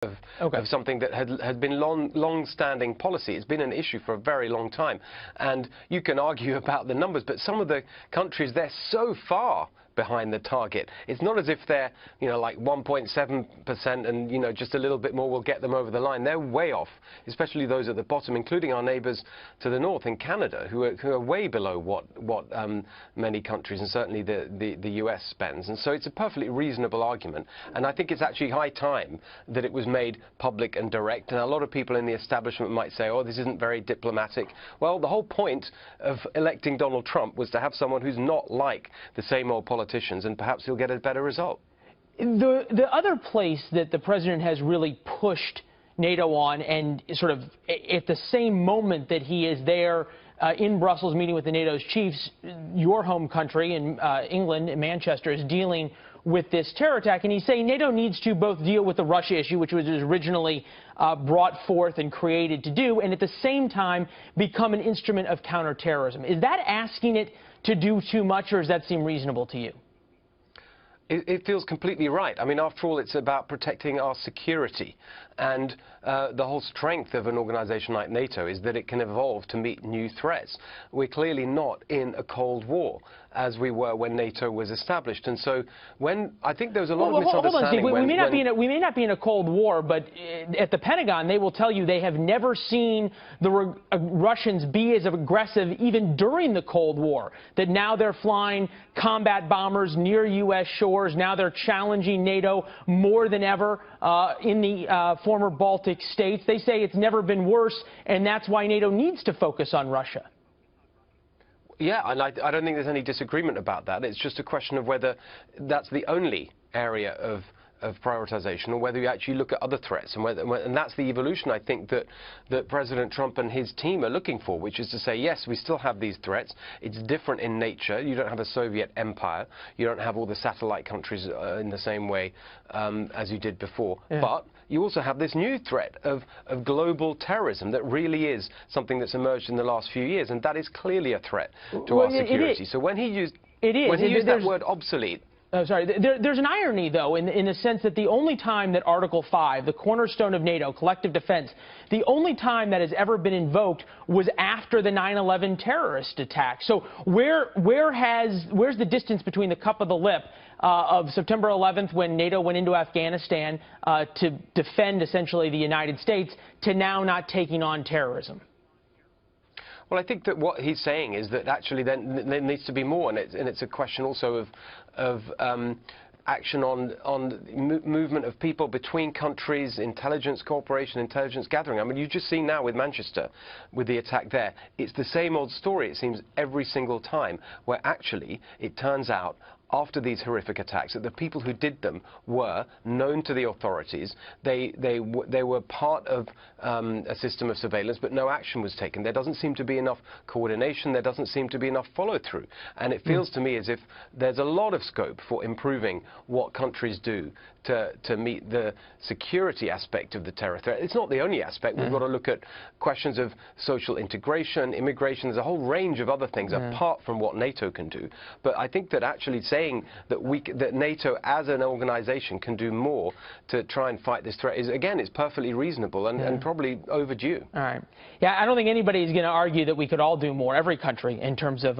of something that had been long-standing policy. It's been an issue for a very long time. And you can argue about the numbers, but some of the countries, they're so far behind the target. It's not as if they're, like 1.7% and, just a little bit more will get them over the line. They're way off, especially those at the bottom, including our neighbors to the north in Canada, who are way below what many countries and certainly the US spends. And so it's a perfectly reasonable argument. And I think it's actually high time that it was made public and direct. And a lot of people in the establishment might say, oh, this isn't very diplomatic. Well, the whole point of electing Donald Trump was to have someone who's not like the same old politicians, and perhaps he'll get a better result. The other place that the president has really pushed NATO on, and sort of at the same moment that he is there in Brussels meeting with the NATO's chiefs, your home country in England, in Manchester, is dealing with this terror attack. And he's saying NATO needs to both deal with the Russia issue, which was originally brought forth and created to do, and at the same time become an instrument of counterterrorism. Is that asking it to do too much, or does that seem reasonable to you? It feels completely right. I mean, after all, it's about protecting our security. And the whole strength of an organization like NATO is that it can evolve to meet new threats. We're clearly not in a Cold War, as we were when NATO was established. And so I think there was a lot of misunderstanding. Hold on, Steve. We may not be in a Cold War, but at the Pentagon, they will tell you they have never seen the Russians be as aggressive even during the Cold War, that now they're flying combat bombers near U.S. shores. Now they're challenging NATO more than ever in the former Baltic states. They say it's never been worse, and that's why NATO needs to focus on Russia. Yeah, and I don't think there's any disagreement about that. It's just a question of whether that's the only area of prioritization, or whether you actually look at other threats, and that's the evolution I think that President Trump and his team are looking for, which is to say, yes, we still have these threats. It's different in nature. You don't have a Soviet empire. You don't have all the satellite countries in the same way as you did before. Yeah. But you also have this new threat of global terrorism that really is something that's emerged in the last few years, and that is clearly a threat to our security. So when he used that word obsolete, Oh, sorry. There's an irony, though, in the sense that the only time that Article 5, the cornerstone of NATO, collective defense, the only time that has ever been invoked was after the 9/11 terrorist attack. So where's the distance between the cup of the lip of September 11th, when NATO went into Afghanistan to defend essentially the United States, to now not taking on terrorism? Well, I think that what he's saying is that actually there needs to be more, and it's a question also of action on movement of people between countries, intelligence cooperation, intelligence gathering. I mean, you've just seen now with Manchester, with the attack there, it's the same old story, it seems, every single time, where actually it turns out after these horrific attacks that the people who did them were known to the authorities. They were part of a system of surveillance, but no action was taken. There doesn't seem to be enough coordination. There doesn't seem to be enough follow-through. And it feels to me as if there's a lot of scope for improving what countries do to meet the security aspect of the terror threat. It's not the only aspect. We've got to look at questions of social integration, immigration. There's a whole range of other things apart from what NATO can do. But I think that actually saying that NATO as an organization can do more to try and fight this threat is, again, it's perfectly reasonable and probably overdue. All right. Yeah, I don't think anybody is going to argue that we could all do more, every country, in terms of